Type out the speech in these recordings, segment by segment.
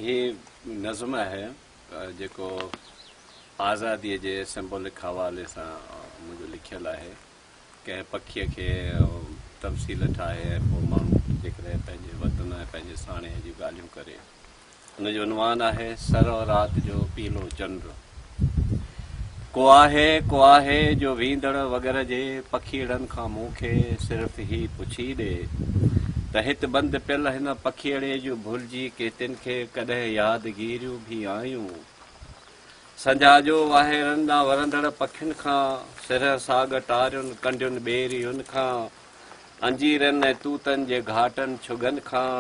ये नज़्म है जेको आज़ादीअ जे सिंबॉलिक हवाले सां मुंहिंजो लिखियलु आहे। कंहिं पखीअ खे तफ़सील ठाहे ऐं पोइ माण्हू जेकॾहिं पंहिंजे वतन ऐं पंहिंजे साणे जी ॻाल्हियूं करे। हुनजो उनवान आहे सर राति जो पीलो चंड। को आहे जो वींदड़ वग़ैरह जे पखीड़नि खां मूंखे सिर्फ़ ई पुछी ॾे त हिते बंदि पियल हिन पखीअड़े जूं भुलिजी के तिन खे कॾहिं यादगिरियूं बि आयूं। संझा जो वाहिरनि ॾांहुं वरंदड़ पखियुनि खां सिर साग टारियुनि कंडियुनि ॿेरियुनि खां अंजीरनि ऐं तूतनि जे घाटनि छुगनि खां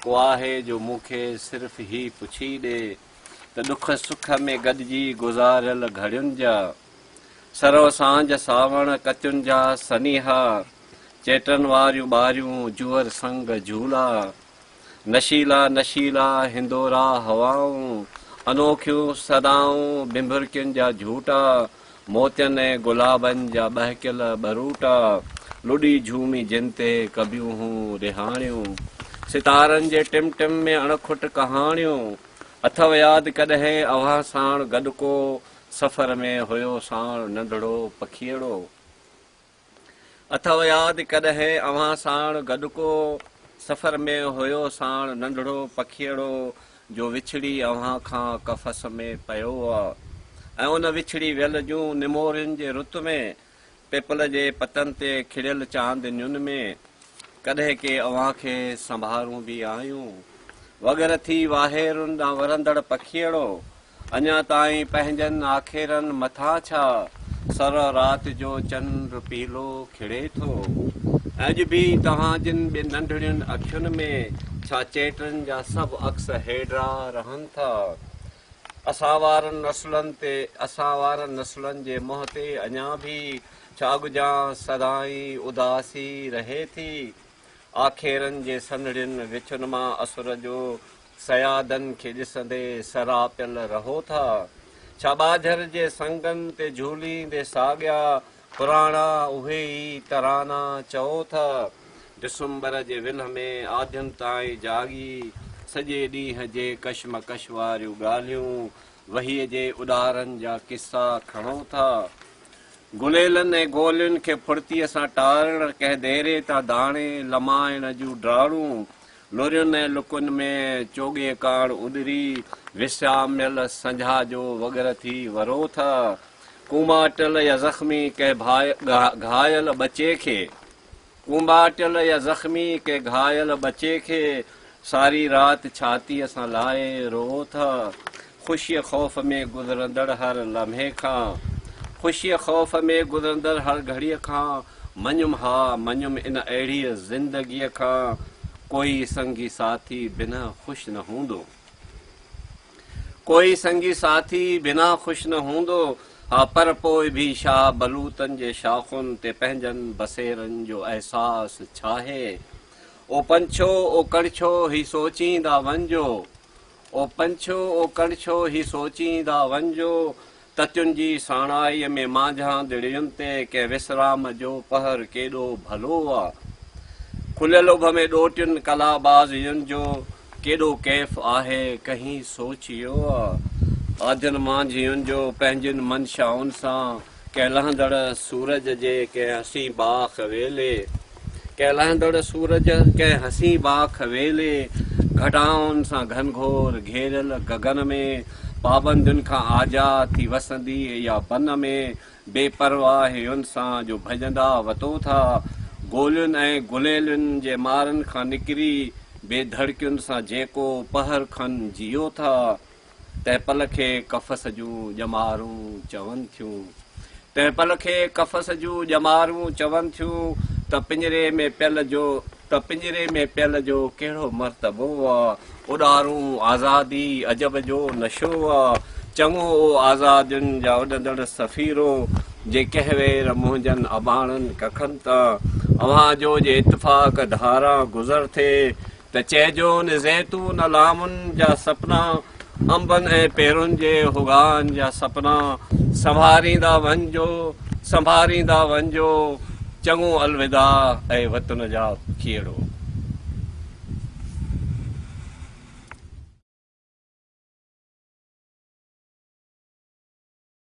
को आहे जो मूंखे सिर्फ़ ई पुछी ॾे त ॾुख सुख में गॾिजी गुज़ारियल घड़ियुनि जा सरो सांझ सावण कचुनि जा सनीहा चेटनि वारियूं ॿारियूं जूअर संग झूला नशीला नशीला हिंदोरा हवाऊं अनोखियूं सदाऊं बिंभुरकियुनि जा झूटा मोतियनि ऐं गुलाबनि जा बहकियल ॿरूटा लुॾी झूमी जिन ते कबियूं हूं रिहाणियूं सितारनि जे टिम टिम में अणखुट कहाणियूं अथव यादि कॾहिं अव्हां साण गॾु को सफ़र में हुयो साण नंढड़ो पखीअड़ो अथव यादि कॾहिं अव्हां साण गॾु को सफ़र में हुयो साण नंढड़ो पखीअड़ो जो विछड़ी अव्हां खां कफ़स में पियो आहे ऐं उन विछड़ी वियल जूं निमोरियुनि जे रुत में पिपल जे पतनि ते खिड़ियल चांदनियुनि में कॾहिं के अव्हां खे संभारूं बि आयूं वग़ैरह थी वाहेरुनि ॾांहुं वरंदड़ पखीअड़ो अञा ताईं पंहिंजनि आखेरनि मथां छा सर राति जो चंड पीलो खिड़े थो अॼु बि तव्हां जिन ॿिनि नंढड़ियुनि अखियुनि में छा चेटनि जा सभु अक्स हेॾा रहनि था असां वारनि नसुलनि जे मुंहं ते अञा बि छा अॻियां सदाई उदासी रहे थी आखेरनि जे सनड़ियुनि विचुनि मां असुर जो सयादनि खे ॾिसंदे सरापियल रहो था छा ॿाझर जे संगनि ते झूलींदे साॻिया पुराणा उहे ई तराना चओ था डिसंबर जे विल्ह में आधियुनि ताईं जागी सॼे ॾींहं जे कशमकश वारियूं ॻाल्हियूं वहीअ जे उॾारनि जा किसा खणो था गुलेलनि ऐं गोलियुनि खे फुर्तीअ सां टारण कंहिं देरे तां दाणे लमाइण जूं ड्राड़ूं लुरियुनि ऐं लुकुनि में चोगे काड़ उॾरी विस्यामियल संझा जो वग़ैरह थी वरो था कुमाटल या ज़ख़्मी कंहिं घायल बचे खे सारी राति छातीअ सां लाहे रो था ख़ुशीअ ख़ौफ़ में गुज़रंदड़ हर लम्हे खां ख़ुशीअ ख़ौफ़ में गुज़रंदड़ हर घड़ीअ खां मञुमि इन अहिड़ीअ ज़िंदगीअ खां कोई संगी साथी बिना ख़ुशि न हूंदो कोई संगी साथी बिना ख़ुशि न हूंदो हा पर पोइ बि शाह बलूतनि जे शाख़ुनि ते पंहिंजनि बसेरनि जो अहसासु छाहे ओ पंछो ओ कणछो ही सोचींदा वञिजो ओ पंछो ओ कणछो ही सोचींदा वञिजो ततियुनि जी साणाईअ में मांझा दिड़ियुनि ते कंहिं विश्राम जो पहर केॾो भलो आहे खुलियल उभ में ॾोटियुनि कलाबाज़ियुनि जो केॾो कैफ़ आहे कहीं सोचियो आहे आधियुनि मांझियुनि जो पंहिंजनि मनशाउनि सां कंहिं लहंदड़ सूरज जे कंहिं हसी बाख वेले घटाउनि सां घनघोर घेरियल गगन में पाबंदियुनि खां आज़ाद थी वसंदी या बन में बेपरवाहियुनि सां जो भॼंदा वतो था गोलियुनि ऐं गुलेलुनि जे मारनि खां निकिरी बेधड़कियुनि सां जेको पहर खनि जियो था तंहिं पल खे कफ़स जूं ॼमारूं चवनि थियूं त पिंजरे में पियल जो कहिड़ो मर्तबो आहे उॾारूं आज़ादी अजब जो नशो आहे चङो आज़ादियुनि जा उॾंदड़ सफ़ीरो जे कंहिं वेर मुंहिंजनि अबाणनि कखनि तां अव्हां जो जे इतफ़ाक़ धारा गुज़र थिए त चइजो न ज़ैतून लामुनि जा सपना अंबनि ऐं पेरुनि जे हुगान जा सपना संभारींदा वञिजो चङो अलविदा ऐं वतन जा खीड़ो।